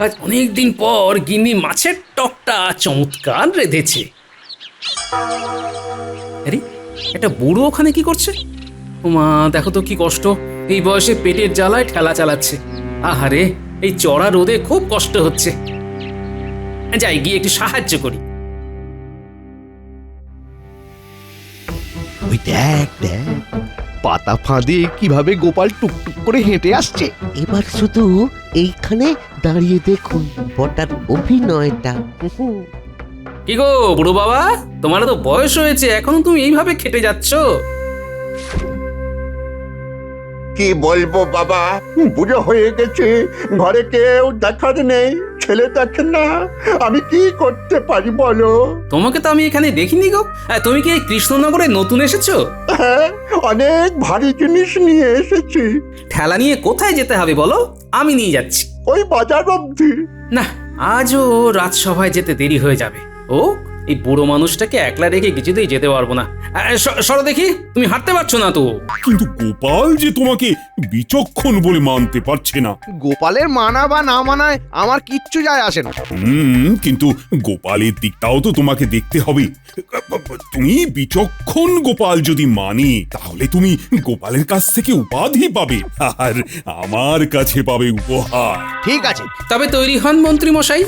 আজ অনেকদিন পর গিন্নি মাছের টকটা চমৎকার রেঁধেছে। আরে একটা বুড়ো ওখানে কি করছে? ওমা, দেখো তো কি কষ্ট, এই বয়সে পেটের জ্বালায় ঠেলা চালাচ্ছে। আহারে, এই চড়া রোদে খুব কষ্ট হচ্ছে। যাই গিয়ে একটু সাহায্য করি। ওই দেখ দেখ, পাতা ফাঁদে কিভাবে গোপাল টুকটুক করে হেঁটে আসছে। এবার শুধু এইখানে দাঁড়িয়ে দেখুন বটার অভিনয়টা। কি গো বুড়ো বাবা, তোমার তো বয়স হয়েছে, এখনো তুমি এইভাবে খেটে যাচ্ছ? কি বলবো বাবা, বুড়ো হয়ে গেছে, ঘরে কেউ দেখার নেই, ছেলে দেখে না, আমি কি করতে পারি বলো? তোমাকে তো আমি এখানে দেখিনি গো। তুমি কি এই কৃষ্ণনগরে নতুন এসেছো? হ্যাঁ, অনেক ভারী জিনিস নিয়ে এসেছি। ঠেলা নিয়ে কোথায় যেতে হবে বলো, আমি নিয়ে যাচ্ছি। ওই বাজার অবধি। না, আজও রাজসভায় যেতে দেরি হয়ে যাবে। ও, এই বুড়ো মানুষটাকে একলা রেখে কিছুতেই যেতে পারবো না। সরো দেখি, তুমি হাঁটতে পারছো না তো। কিন্তু গোপাল যে তোমাকে বিচক্ষণ বলে মানতে পারছে না। গোপালের মানা বা না মানায় আমার কিচ্ছু যায় আসে না। কিন্তু গোপালের দিকটাও তো তোমাকে দেখতে হবে। তুমি বিচক্ষণ গোপাল যদি মানে, তাহলে তুমি গোপালের কাছ থেকে উপাধি পাবে, আর আমার কাছে পাবে উপহার। ঠিক আছে, তবে তৈরি হন মন্ত্রী মশাই,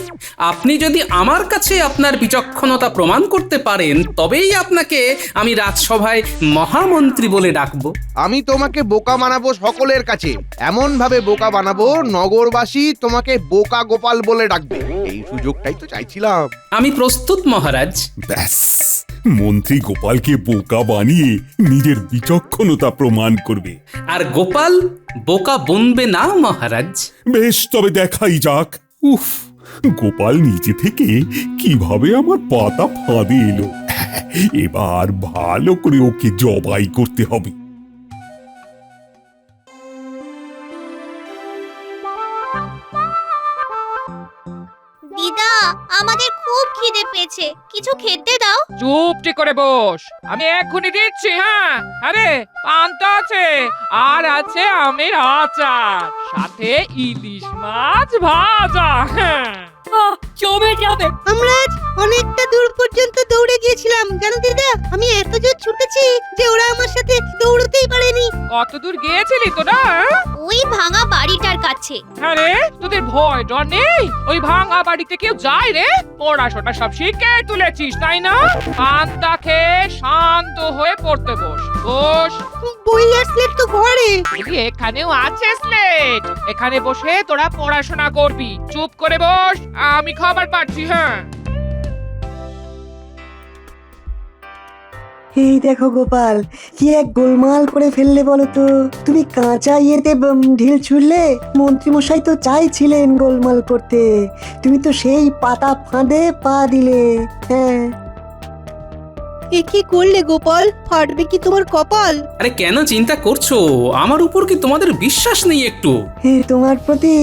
আপনি যদি আমার কাছে আপনার বিচক্ষণতা প্রমাণ করতে পারেন, তবেই আপনাকে আমি রাজসভায় মহামন্ত্রী বলে ডাকবো। আমি তোমাকে বোকা বানাবো সকলের কাছে, এমন ভাবে বোকা বানাবো নগরবাসী তোমাকে বোকা গোপাল বলে ডাকবে। এই সুযোগটাই তো চাইছিলাম। আমি প্রস্তুত মহারাজ। ব্যাস, মন্ত্রী গোপালকে বোকা বানিয়ে নিজের বিচক্ষণতা প্রমাণ করবে। আর গোপাল বোকা বনবে না মহারাজ। বেশ, তবে দেখাই যাক। উফ, গোপাল নিজে থেকে কিভাবে আমার পাতা ফাঁদে এলো। এবার ভালো করে ওকে জবাই করতে হবে। দিদা, আমাদের খুব খিদে পেয়েছে, কিছু খেতে দাও। চুপটি করে বস, আমি এক্ষুনি দিচ্ছি। হ্যাঁ, আরে পান্তা আছে, আর আছে আমের আচার, সাথে ইলিশ মাছ ভাজা। হ্যাঁ, জমে যাবে। আমরা আজ অনেকটা দূর পর্যন্ত দৌড়ে গিয়েছিলাম জানো দিদা, আমি এত জোর ছুটেছি যে ওরা আমার সাথে দৌড়তেই পারেনি। কত দূর গিয়েছিলি তোরা? ওই ভাঙা বাড়িটার কাছে। আরে তোদের ভয় ডর নেই? ওই ভাঙা বাড়িতে কেউ যায় রে? পড়াশোনা সব শিখে তুলেছিস তাই না? পান্তা খেয়ে শান্ত হয়ে পড়তে বস। বস। বই আর স্লেট তো ঘরে। এখানেও আছে স্লেট, এখানে বসে তোরা পড়াশোনা করবি। চুপ করে বস, আমি খাবার পাচ্ছি। হ্যাঁ, এই দেখো গোপাল, কি এক গোলমাল করে ফেললে বলো তো। তুমি কাঁচা ইয়েতে ঢিল ছুড়লে, মন্ত্রী মশাই তো চাইছিলেন গোলমাল করতে, তুমি তো সেই পাতা ফাঁদে পা দিলে। হ্যাঁ, এ কি করলে গোপাল, ফাটবে কি তোমার কপাল? আরে কেন চিন্তা করছো, আমার উপর কি তোমাদের বিশ্বাস নেই একটু? তোমার প্রতি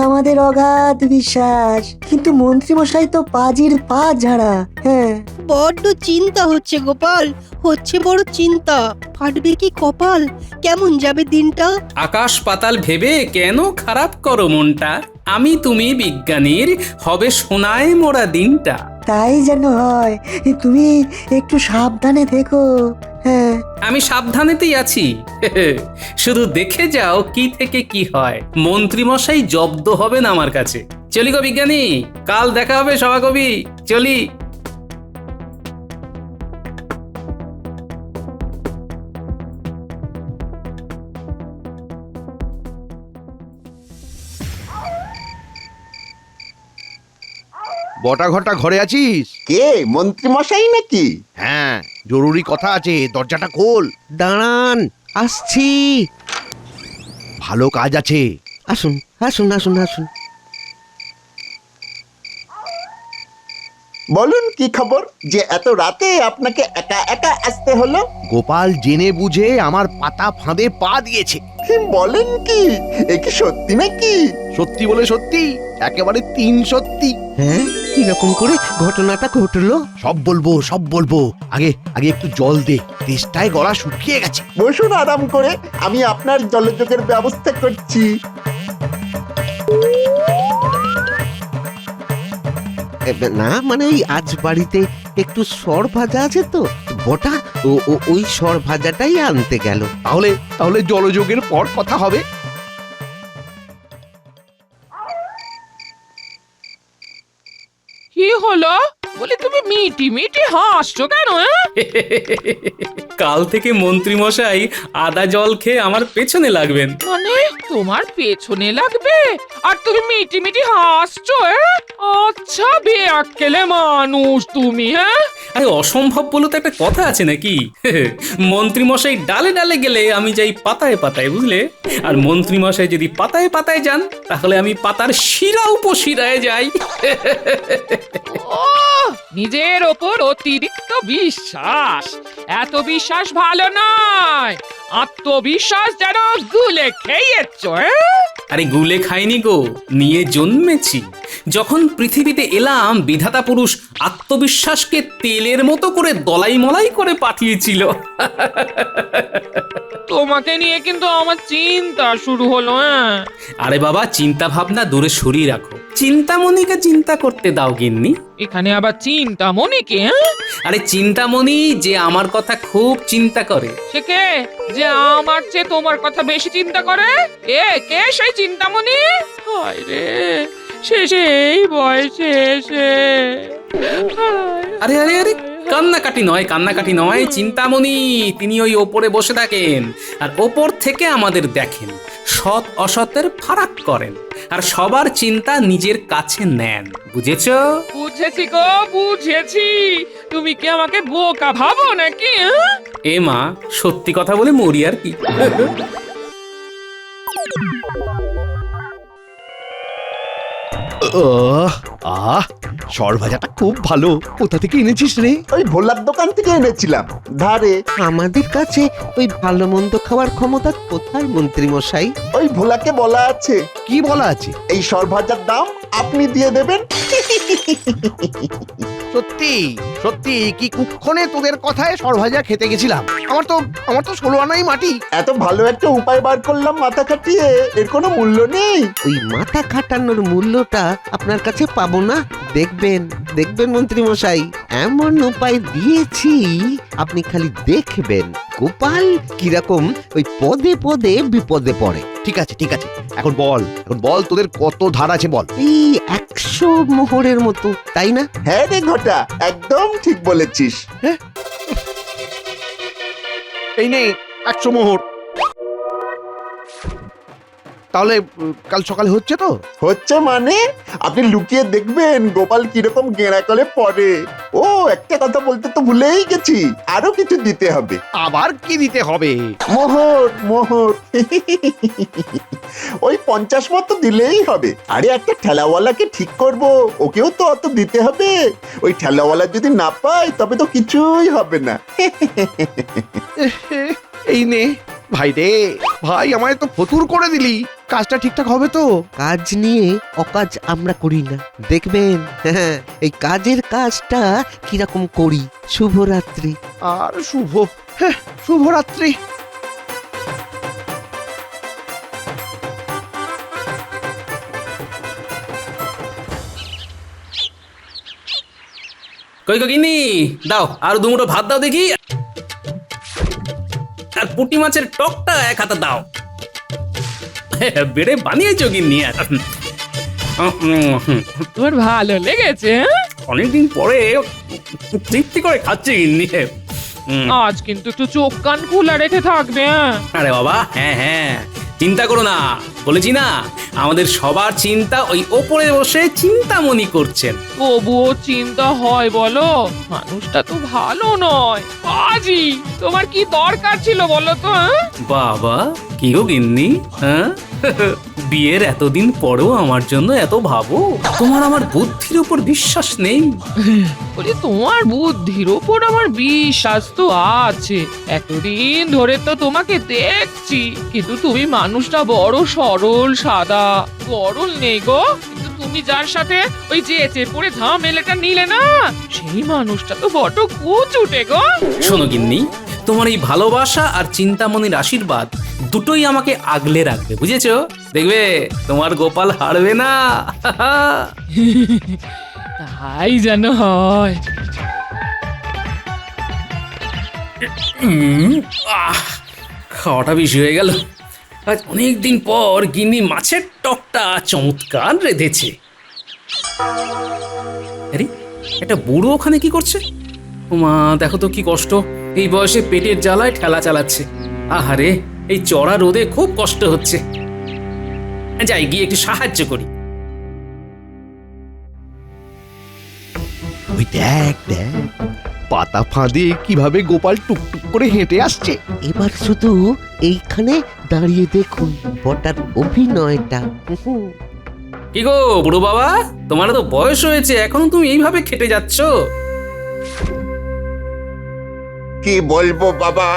আমাদের অগাধ বিশ্বাস, কিন্তু মন্ত্রী মশাই তো পাজির পা ঝাড়া। হ্যাঁ, বড্ড চিন্তা হচ্ছে গোপাল, হচ্ছে বড় চিন্তা। ফাটবে কি কপাল, কেমন যাবে দিনটা? আকাশ পাতাল ভেবে কেন খারাপ করো মনটা, আমি তুমি বিজ্ঞানীর হবে সোনায় মোড়া দিনটা। তাই যেন হয়, তুমি একটু সাবধানে থেকো। হ্যাঁ, আমি সাবধানেতেই আছি। শুধু দেখে যাও কি থেকে কি হয়, মন্ত্রী মশাই জব্দ হবেন আমার কাছে। চলি গো বিজ্ঞানী, কাল দেখা হবে সভাকবি, চলি। বটা ঘটা ঘরে আছিস? কে, মন্ত্রী মশাই নাকি? হ্যাঁ, জরুরি কথা আছে, দরজাটা খোল। দাঁড়ান, আসছি। ভালো কাজ আছে। আসুন আসুন আসুন আসুন। বলুন কি খবর, যে এত রাতে আপনাকে একা একা আসতে হলো? গোপাল জেনে বুঝে আমার পাতা ফাঁদে পা দিয়েছে। কি বলেন কি, এ কি সত্যি নাকি? সত্যি বলে সত্যি, একেবারে 3 সত্যি। হ্যাঁ, কিরকম করে ঘটনাটা ঘটলো? সব বলবো সব বলবো, আগে আগে একটু জল দে, তেষ্টায় গলা শুকিয়ে গেছে। বসুন আরাম করে, আমি আপনার জলযোগের ব্যবস্থা করছি। না মানে ওই আজ বাড়িতে একটু সর ভাজা আছে তো বটা ওই সর ভাজাটাই আনতে গেল। তাহলে তাহলে জলযোগের পর কথা হবে। কি হলো? বলি তুমি মিটি মিটি হাসছো কেন? কাল থেকে মন্ত্রী মশাই আদা জল খেয়ে আমার পেছনে লাগবেন। মানে তোমার পেছনে লাগবে আর তুমি মিটি মিটি হাসছো? আচ্ছা বেয়াক্কেলে মানুষ তুমি। হ্যাঁ আরে অসম্ভব বলে তো একটা কথা আছে নাকি? মন্ত্রী মশাই ডালে ডালে গেলে আমি যাই পাতায় পাতায়, বুঝলে? আর মন্ত্রী মশাই যদি পাতায় পাতায় যান তাহলে আমি পাতার শিরা উপশিরায় যাই। ও নিজের ওপর অতিরিক্ত বিশ্বাস, এত বিশ্বাস ভালো নয়। আত্মবিশ্বাস যেন গুলে খেয়েছ। আরে গুলে খাইনি গো, নিয়ে জন্মেছি। যখন পৃথিবীতে এলাম বিধাতা পুরুষ আত্মবিশ্বাসকে তেলের মতো করে দলাই মলাই করে পাঠিয়েছিল। তোমাকে নিয়ে কিন্তু আমার চিন্তা শুরু হলো। আরে বাবা, চিন্তা ভাবনা দূরে সরিয়ে রাখো, চিন্তামণিকে চিন্তা করতে দাও গিন্নি। এখানে আবার চিন্তামণিকে? আরে চিন্তামণি যে আমার কথা খুব চিন্তা করে। সে কে যে আমার চেয়ে তোমার কথা বেশি চিন্তা করে? কে সেই চিন্তামণি? হায় রে, সেই বয়সে এসে। আরে আরে আরে, কান্নাকাটি নয়, চিন্তামণি তিনি ওই ওপরে বসে থাকেন আর ওপর থেকে আমাদের দেখেন, সৎ অসতের ফারাক করেন আর সবার চিন্তা নিজের কাছে নেন। বুঝেছো? বুঝেছি গো, বুঝেছি। তুমি কি আমাকে বোকা ভাবো নাকি? এ মা, সত্যি কথা বলে মরি আর কি। সর ভাজাটা খুব ভালো। কোথা থেকে এনেছিস রে? ওই ভোলার দোকান থেকে এনেছিলাম ধারে। আমাদের কাছে ওই ভালো মন্দ খাওয়ার ক্ষমতা কোথায় মন্ত্রী মশাই? ওই ভোলাকে বলা আছে। কি বলা আছে? এই সর ভাজার দাম আপনি দিয়ে দেবেন। সত্যি সত্যি কি কুক্ষণে তোদের কথায় সরভাজা খেতে গেছিলাম। আমার তো 16 আনাই মাটি। এত ভালো একটা উপায় বার করলাম মাথা খাটিয়ে, এর কোনো মূল্য নেই। ওই মাথা খাটানোর মূল্যটা আপনার কাছে পাবো না। দেখবেন মন্ত্রী মশাই, এমন উপায় দিয়েছি আপনি খালি দেখবেন গোপাল কিরকম ওই পদে পদে বিপদে পড়ে। ঠিক আছে এখন বল তোদের কত ধার আছে বল। এই 100 মোহরের মতো, তাই না? হ্যাঁ রে ঘটা, একদম ঠিক বলেছিস। এই নে 100 মোহর। তাহলে কাল সকালে হচ্ছে তো? হচ্ছে মানে আপনি লুকিয়ে দেখবেন গোপাল কিরকম গেঁড়া করে পড়ে। ও একটা কথা বলতে তো ভুলেই গেছি, আরো কিছু দিতে হবে। আবার কি দিতে হবে? মোহর ওই 50 মতো দিলেই হবে। আরে একটা ঠেলাওয়ালাকে ঠিক করব, ওকেও তো অত দিতে হবে। ওই ঠেলাওয়ালা যদি না পায় তবে তো কিছুই হবে না। এই নে ভাই রে, ভাই আমায় তো ফতুর করে দিলি। কাজটা ঠিকঠাক হবে তো? কাজ নিয়ে অকাজ আমরা করি না, দেখবেন। হ্যাঁ, এই কাজের কাজটা কিরকম করি। শুভরাত্রি। আর শুভরাত্রি। কই গিন্নি, দাও আর দুমুঠো ভাত দাও দেখি, আর পুঁটি মাছের টকটা 1 হাতা দাও। বেড়ে বানিয়েছো গিন্নি? তোর ভালো লেগেছে? অনেকদিন পরে তৃপ্তি করে খাচ্ছি গিন্নি। আজ কিন্তু একটু চোখ কান খোলা রেখে থাকবে। আরে বাবা, হ্যাঁ, চিন্তা করো না, বলেছি না আমাদের সবার চিন্তা ওই ওপরে বসে চিন্তামণি করছেন। তবুও চিন্তা হয় বলো? মানুষটা তো ভালো নয়, পাজি। তোমার কি দরকার ছিল বলো তো? বাবা, কি গো গিন্নি, হ্যাঁ? বিয়ের এতদিন পরেও আমার জন্য এত ভাবো? তোমার আমার বুদ্ধির উপর বিশ্বাস নেই? বলি তোমার বুদ্ধির উপর আমার বিশ্বাস তো আছে। এতদিন ধরে তো তোমাকে দেখছি, কিন্তু তুমি মানুষটা বড় সরল সাদা। গরল নেই গো, কিন্তু তুমি যার সাথে ওই যেচে পড়ে ঝামেলাটা নিলে না, সেই মানুষটা তো বড় কুচুটে গো। শোনো গিন্নি, তোমার এই ভালোবাসা আর চিন্তামণির আশীর্বাদ দুটোই আমাকে আগলে রাখবে, বুঝেছো? দেখবে তোমার গোপাল হারবে না। তাই যেন হয়। খাওয়াটা বেশি হয়ে গেল। আজ অনেক দিন পর গিন্নি মাছের টকটা চমৎকার রেঁধেছে। আরে একটা বুড়ো ওখানে কি করছে? ওমা দেখো তো কি কষ্ট, এই বয়সে পেটের জ্বালায় ঠেলা চালাচ্ছে। আহারে, এই চড়া রোদে খুব কষ্ট হচ্ছে। যাই গিয়ে একটু সাহায্য করি। ওই দেখ দেখ, পাতা ফাঁদে কিভাবে গোপাল টুকটুক করে হেঁটে আসছে। এবার শুধু এইখানে দাঁড়িয়ে দেখুন বটার অভিনয়টা। কি গো বুড়ো বাবা, তোমার তো বয়স হয়েছে, এখনো তুমি এইভাবে খেটে যাচ্ছ? কি বলবো বাবা,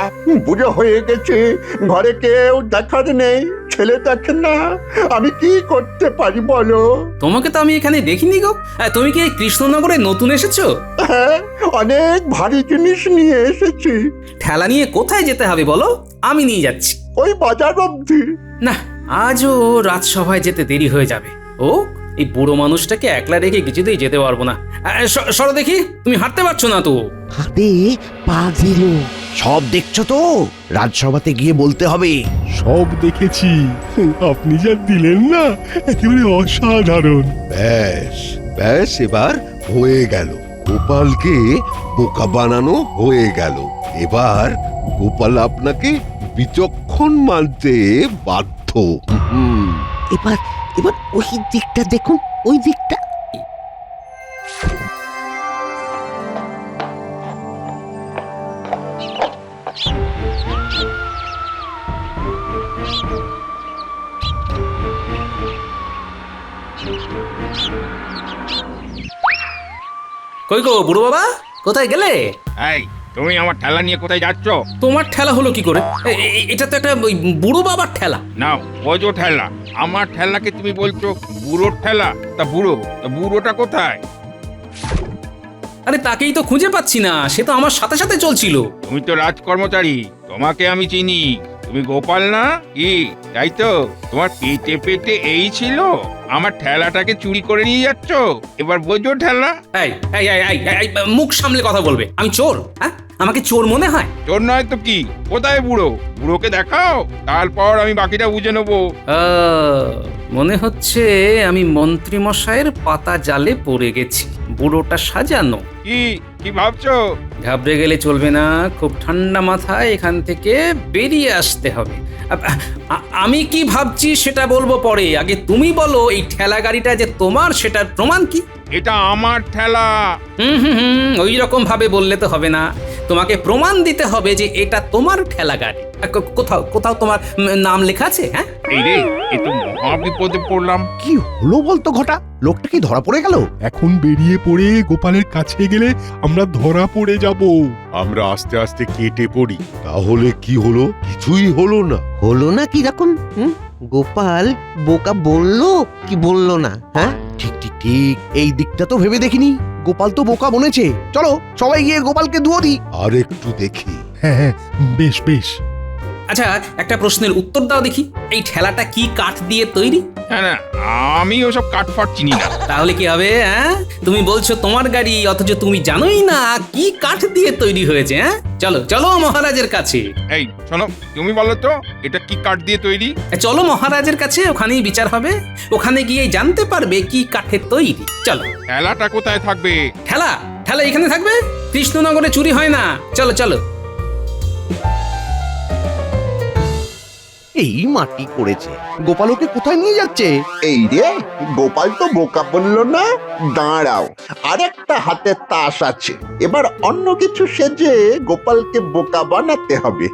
বুড়ো হয়ে গেছে, ঘরে কেউ দেখার নেই, ছেলে দেখে না, আমি কি করতে পারি বলো? তোমাকে তো আমি এখানে দেখিনি গো। তুমি কি এই কৃষ্ণনগরে নতুন এসেছো? হ্যাঁ, অনেক ভারী জিনিস নিয়ে এসেছি। ঠেলা নিয়ে কোথায় যেতে হবে বলো, আমি নিয়ে যাচ্ছি। ওই বাজার অবধি। না, আজও রাজসভায় যেতে দেরি হয়ে যাবে। ও এই বুড়ো মানুষটাকে একলা রেখে কিছুতেই যেতে পারবো না। সরো দেখি, তুমি হাঁটতে পারছো না তো। হাতে পা দিল। সব দেখছো তো? রাজসভাতে গিয়ে বলতে হবে। সব দেখেছি, আপনি যা দিলেন না একেবারে অসাধারণ। ব্যাস ব্যাস, এবার হয়ে গেল, গোপালকে বোকা বানানো হয়ে গেল। এবার গোপাল আপনাকে বিচক্ষণ মানতে বাধ্য। এবার এবার ওই দিকটা দেখুন, ওই দিকটা। কই গো বুড়ো বাবা, কোথায় গেলে? এই, তুমি আমার ঠেলা নিয়ে কোথায় যাচ্ছ? তোমার ঠেলা হলো কি করে? এটা তো একটা ওই বুড়ো বাবার ঠেলা। নাও, বোঝো ঠেলা। আমার ঠেলাকে তুমি বলছো বুড়োর ঠেলা? তা বুড়োটা কোথায়? আরে তাকেই তো খুঁজে পাচ্ছি না, সে তো আমার সাথে সাথে চলছিল। তুমি তো রাজকর্মচারী, তোমাকে আমি চিনি। তুমি গোপাল না কি? তাই তো, তোমার পেটে পেটে এই ছিল, আমার ঠেলাটাকে চুরি করে নিয়ে যাচ্ছ। এবার বোঝো ঠেলা। এই এই এই এই, এই, মুখ সামলে কথা বলবে। আমি চোর? হ্যাঁ, আমাকে চোর মনে হয়? চোর নয় তো কি? কোথায় বুড়ো? বুড়োকে দেখাও, তারপর আমি বাকিটা বুঝে নেবো। মনে হচ্ছে আমি মন্ত্রী মশাইয়ের পাতা জালে পড়ে গেছি। বুড়োটা সাজানো। কি ভাবছো? ঘাবড়ে গেলে চলবে না, খুব ঠান্ডা মাথায় এখান থেকে বেরিয়ে আসতে হবে। আমি কি ভাবছি সেটা বলবো পরে, আগে তুমি বলো এই ঠেলা গাড়িটা যে তোমার সেটার প্রমাণ কি? এটা আমার ঠেলা। ওই রকম ভাবে বললে তো হবে না, তোমাকে প্রমাণ দিতে হবে যে এটা তোমার ঠেলা গাড়ি। কোথাও কোথাও তোমার নাম লেখা আছে? হ্যাঁ, এই রে, এ তো মহা বিপদে পড়লাম। কি হলো বলতো ঘটা? লোকটা কি ধরা পড়ে গেল? এখন বেরিয়ে পড়ে গোপালের কাছে গেলে আমরা ধরা পড়ে যাব। আমরা আস্তে আস্তে কেটে পড়ি। তাহলে কি হলো? কিছুই হলো না। হলো না কিরকম? গোপাল বোকা বললো কি বললো না? হ্যাঁ, ঠিক ঠিক ঠিক, এই দিকটা তো ভেবে দেখিনি। গোপাল তো বোকা বনেছে। চলো সবাই গিয়ে গোপালকে দুয়ো দিই। আর একটু দেখি। হ্যাঁ হ্যাঁ, বেশ বেশ। আচ্ছা, একটা প্রশ্নের উত্তর দাও দেখি, এই ঠেলাটা কি কাঠ দিয়ে তৈরি? না, আমি ওসব কাঠফাট চিনি না। তাহলে কি হবে? হ্যাঁ, তুমি বলছো তোমার গাড়ি, অথচ তুমি জানোই না কি কাঠ দিয়ে তৈরি হয়েছে। হ্যাঁ, চলো চলো মহারাজের কাছে। এই শোনো, তুমি বলো তো এটা কি কাঠ দিয়ে তৈরি? চলো মহারাজের কাছে, ওখানেই বিচার হবে। ওখানে গিয়ে জানতে পারবে কি কাঠের তৈরি। চলো। ঠেলাটা কোথায় থাকবে? ঠেলা ঠেলা এখানে থাকবে। কৃষ্ণনগরে চুরি হয় না। চলো চলো। এই মাটি করেছে, গোপাল ওকে কোথায় নিয়ে যাচ্ছে? এই রে, গোপাল তো বোকা বললো না। দাঁড়াও, আরেকটা হাতে তাস আছে, এবার অন্য কিছু সেজে গোপালকে বোকা বানাতে হবে।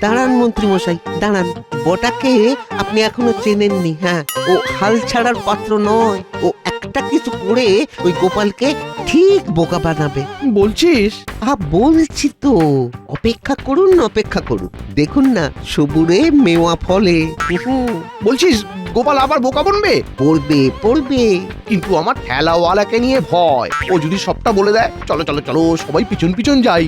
দাঁড়ান মন্ত্রী মশাই, দাঁড়ান। বটাকে আপনি এখনো চেনেননি। হ্যাঁ, ও হাল ছাড়ার পাত্র নয়। ও একটা কিছু করে ওই গোপালকে ঠিক বোকা বানাবে। বলছিস? বলছি তো, অপেক্ষা করুন অপেক্ষা করুন, দেখুন না সবুরে মেওয়া ফলে। বলছিস গোপাল আবার বোকা বনবে? পড়বে পড়বে। কিন্তু আমার ঠেলাওয়ালাকে নিয়ে ভয়, ও যদি সবটা বলে দেয়। চলো চলো চলো, সবাই পিছন পিছন যাই।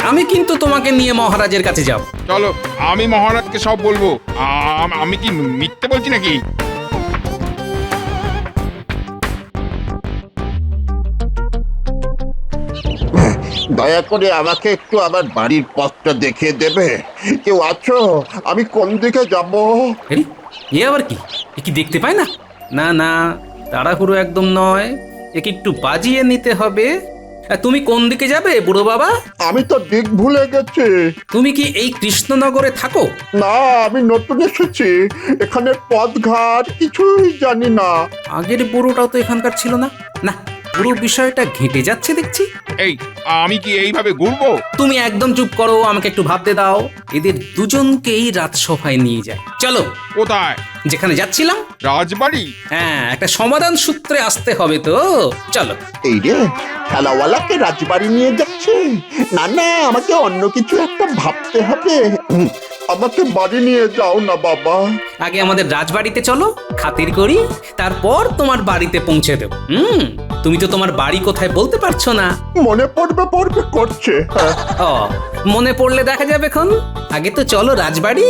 আমি কিন্তু তোমাকে নিয়ে মহারাজের কাছে যাব। চলো, আমি মহারাজকে সব বলবো। আমি কি মিথ্যে বলছি নাকি? দয়া করে আমাকে একটু আমার বাড়ির পথটা দেখিয়ে দেবে? কেউ আছো? আমি কোন দিকে যাব? আরে, এ আবার কি? এ কি দেখতে পায় না? না না, তাড়াহুড়ো একদম নয়, একে একটু বাজিয়ে নিতে হবে। তুমি কোন দিকে যাবে বুড়ো বাবা? আমি তো দিক ভুলে গেছি। তুমি কি এই কৃষ্ণনগরে থাকো? না, আমি নতুন এসেছি, এখানে পথঘাট কিছুই জানি না। আগের বুড়োটাও তো এখানকার ছিল না। না, পুরো বিষয়টা ঘেঁটে যাচ্ছে দেখছি। এই, আমি কি এইভাবে ঘুরবো? তুমি একদম চুপ করো, আমাকে একটু ভাবতে দাও। এদের দুজনকেই রাজসভায় নিয়ে যায়। চলো। কোথায়? যেখানে যাচ্ছিলাম। রাজবাড়ি? হ্যাঁ, একটা সমাধান সূত্রে আসতে হবে তো। চলো। এই রে, খেলাওয়ালাকে রাজবাড়ি নিয়ে যাচ্ছে? না না, আমাকে অন্য কিছু একটা ভাবতে হবে। আমাকে বাড়ি নিয়ে যাও না বাবা। আগে আমাদের রাজবাড়িতে চলো, খাতির করি, তারপর তোমার বাড়িতে পৌঁছে দেব। তুমি তো তোমার বাড়ি কোথায় বলতে পারছো না। মনে পড়বে করছে। ও, মনে পড়লে দেখা যাবে এখন। আগে তো চলো রাজবাড়ি।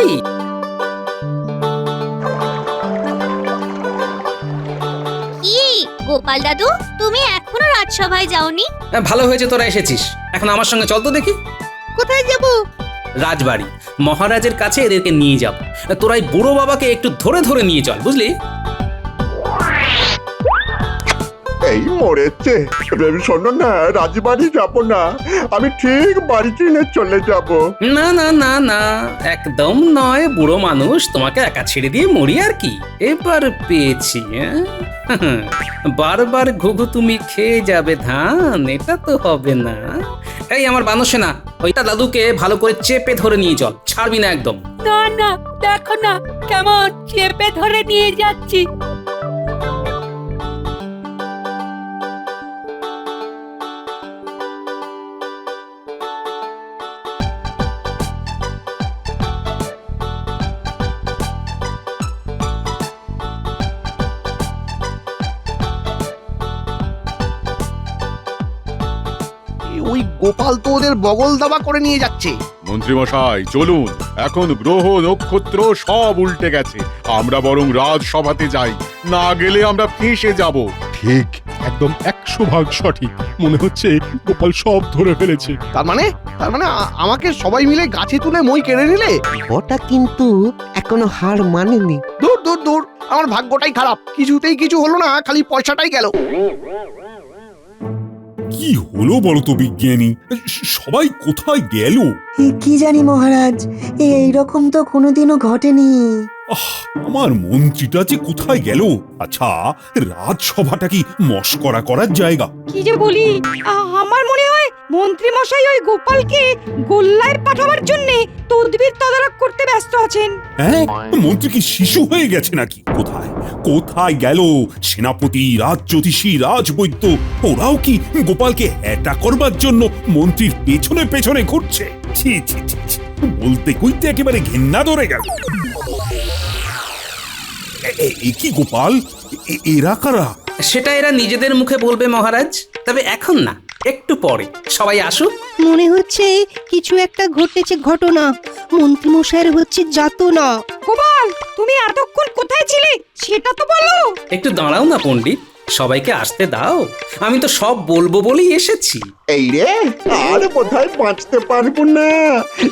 কি গোপাল দাদু, তুমি এখনো রাজসভায় যাওনি? ভালো হয়েছে তোরা এসেছিস। এখন আমার সঙ্গে চল তো দেখি। কোথায় যাব? রাজবাড়ি, মহারাজের কাছে এদেরকে নিয়ে যাব। তোরাই বুড়ো বাবাকে একটু ধরে ধরে নিয়ে চল, বুঝলি? এই মরেছে। শোনো না, রাজবাড়ি যাব না, আমি ঠিক বাড়ি চিনে চলে যাব। না না না না, একদম নয় বুড়ো মানুষ, তোমাকে একা ছেড়ে দিয়ে মরি আর কি। এবার পেয়েছি। বারবার ঘুঘু তুমি খেয়ে যাবে ধান, এটা তো হবে না। এই আমার বানসেনা, ওইটা দাদুকে ভালো করে চেপে ধরে নিয়ে চল, ছাড়বি না একদম। না না, দেখো না কেমন চেপে ধরে নিয়ে যাচ্ছি। ওই গোপাল তো ওদের বগল দাবা করে নিয়ে যাচ্ছে। মন্ত্রী মশাই চলুন, এখন গ্রহ নক্ষত্র সব উল্টে গেছে, আমরা বরং রাজসভাতে যাই, না গেলে আমরা ফেঁসে যাব। ঠিক, একদম 100% সঠিক। মনে হচ্ছে গোপাল সব ধরে ফেলেছে। তার মানে আমাকে সবাই মিলে গাছে তুলে মই কেড়ে নিলে? ওটা কিন্তু এখনো হার মানেনি। দূর দূর দূর, আমার ভাগ্যটাই খারাপ, কিছুতেই কিছু হলো না, খালি পয়সাটাই গেল। কি হলো বলো তো বিজ্ঞানী, সবাই কোথায় গেল? কি জানি মহারাজ, এইরকম তো কোনোদিনও ঘটেনি। আমার মন্ত্রীটা যে কোথায় গেল? আচ্ছা, রাজসভাটা কি মস্করা করার জায়গা? কি যে বলি, আমার মনে হয় মন্ত্রী মশাই ওই গোপালকে গোল্লায় পাঠাবার জন্য তদবির তদারক করতে ব্যস্ত আছেন। হ্যাঁ, মন্ত্রী কি শিশু হয়ে গেছে নাকি? কোথায় কোথায় গেল সেনাপতি, রাজজ্যোতিষী, রাজবৈদ্য? ওরাও কি গোপালকে হ্যাটা করবার জন্য মন্ত্রীর পেছনে পেছনে ঘুরছে? ছি ছি ছি ছি, বলতে কইতে একেবারে ঘেন্না ধরে গেল। কি গোপাল, এরা কারা? সেটা এরা নিজেদের মুখে বলবে মহারাজ, তবে এখন না, একটু পরে। সবাই আসুক। মনে হচ্ছে কিছু একটা ঘটেছে ঘটনা, মন্ত্রী মশাইয়ের হচ্ছে যাতনা। গোপাল, তুমি এতক্ষণ কোথায় ছিলে সেটা তো বলো। একটু দাঁড়াও না পণ্ডিত, সবাইকে আসতে দাও। আমি তো সব বলবো বলেই এসেছি। এই রে, আর বোধহয় বাঁচতে পারবো না।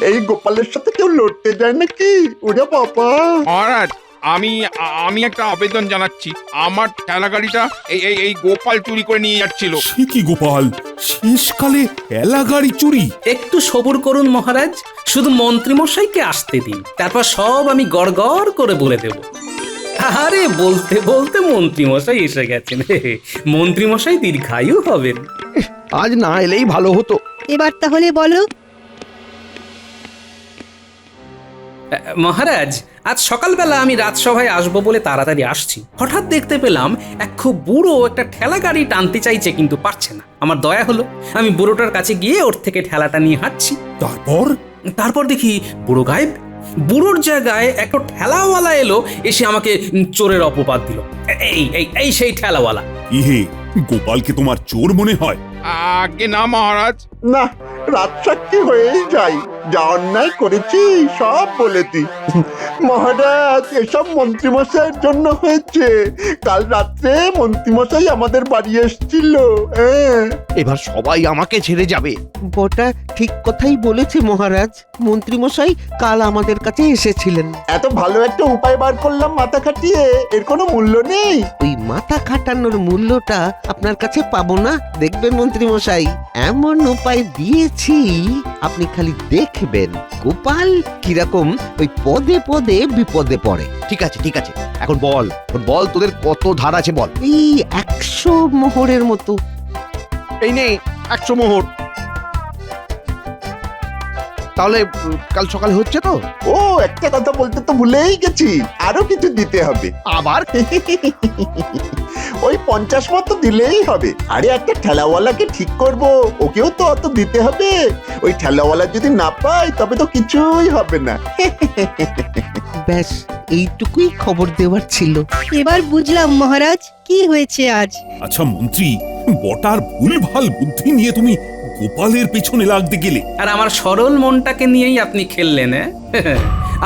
এই গোপালের সাথে কেউ লড়তে যায় নাকি? ওরে বাবা! মহারাজ, আমি একটা আবেদন জানাচ্ছি। আমার ঠেলা গাড়িটা এই গোপাল চুরি করে নিয়ে যাচ্ছিল। সে কি গোপাল, শেষকালে ঠেলা গাড়ি চুরি? একটু সবুর করুন মহারাজ, শুধু মন্ত্রী মশাইকে আসতে দিন, তারপর সব আমি গড়গড় করে বলে দেব। আরে বলতে বলতে মন্ত্রী মশাই এসে গেছেন। মন্ত্রী মশাই দীর্ঘায়ু হবেন। আজ না এলেই ভালো হতো। এবার তাহলে বলো। মহারাজ, আজ সকালবেলা আমি রাজসভায় আসবো বলে তাড়াতাড়ি আসছি, হঠাৎ দেখতে পেলাম এক খুব বুড়ো একটা ঠেলা গাড়ি টানতে চাইছে, কিন্তু পারছে না। আমার দয়া হলো, আমি বুড়োটার কাছে গিয়ে ওর থেকে ঠেলাটা নিয়ে হাঁটছি। তারপর দেখি বুড়ো গায়েব। বুড়োর জায়গায় একটা ঠেলাওয়ালা এলো, এসে আমাকে চোরের অপবাদ দিল। এই সেই ঠেলাওয়ালা। ইহে গোপালকে তোমার চোর মনে হয়? আগে না মহারাজ। না, রাত সাক্ষী হয়েই যাই। যা অন্যায় করেছি সব বলেছি। মহারাজ, এসব মন্ত্রীমশাইয়ের জন্য হয়েছে। কাল রাত্রে মন্ত্রীমশাই আমাদের বাড়ি এসেছিল। এবার সবাই আমাকে ছেড়ে যাবে। বটা ঠিক কথাই বলেছে মহারাজ। মন্ত্রীমশাই কাল আমাদের কাছে এসেছিলেন। এত ভালো একটা উপায় বার করলাম মাথা খাটিয়ে, এর কোনো মূল্য নেই। ওই মাথা খাটানোর মূল্যটা আপনার কাছে পাবো না, দেখবেন মন্ত্রীমশাই। এমন উপায় দিয়েছি আপনি খালি দেখবেন গোপাল কিরকম ওই পদে পদে বিপদে পড়ে। ঠিক আছে ঠিক আছে, এখন বল তোদের কত ধার আছে বল। এই 100 মোহরের মতো। এই নে 100 মোহর। তাহলে কাল সকালে হচ্ছে তো? ও, একটা কথা বলতে তো ভুলেই গেছি, আরো কিছু দিতে হবে। আবার? ওই 50 মতো দিলেই হবে। আরে একটা ঠেলাওয়ালাকে ঠিক করব, ওকেও তো অত দিতে হবে। ওই ঠেলাওয়ালা যদি না পায় তবে তো কিছুই হবে না। ব্যাস এইটুকুই খবর দেওয়ার ছিল। এবার বুঝলাম মহারাজ কি হয়েছে আজ। আচ্ছা মন্ত্রী, বটার ভুলভাল বুদ্ধি নিয়ে তুমি গোপালের পেছনে লাগতে গেলে, আর আমার সরল মনটাকে নিয়েই আপনি খেললেন।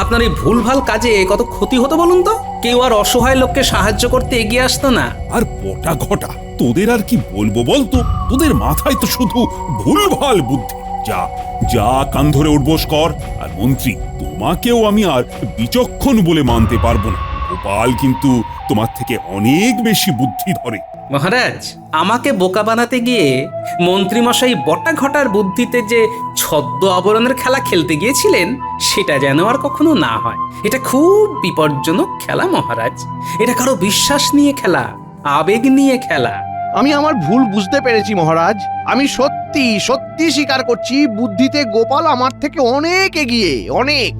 আপনার এই ভুলভাল কাজে কত ক্ষতি হতো বলুন তো? কেউ আর অসহায় লোককে সাহায্য করতে এগিয়ে আসতো না। আর বটা ঘটা তোদের আর কি বলবো বলতো? তোদের মাথায় তো শুধু ভুলভাল বুদ্ধি। যা যা কান ধরে উঠবোস কর। আর মন্ত্রী, তোমাকেও আমি আর বিচক্ষণ বলে মানতে পারবো না। গোপাল কিন্তু তোমার থেকে অনেক বেশি বুদ্ধি ধরে। মহারাজ, আমাকে বোকা বানাতে গিয়ে মন্ত্রীমশাই বটা ঘটার বুদ্ধিতে যে ছদ্ম আবরণের খেলা খেলতে গিয়েছিলেন, সেটা যেন আর কখনো না হয়। এটা খুব বিপজ্জনক খেলা মহারাজ। এটা কারো বিশ্বাস নিয়ে খেলা, আবেগ নিয়ে খেলা। আমি আমার ভুল বুঝতে পেরেছি মহারাজ। আমি সত্যি স্বীকার করছি, বুদ্ধিতে গোপাল আমার থেকে অনেক এগিয়ে, অনেক।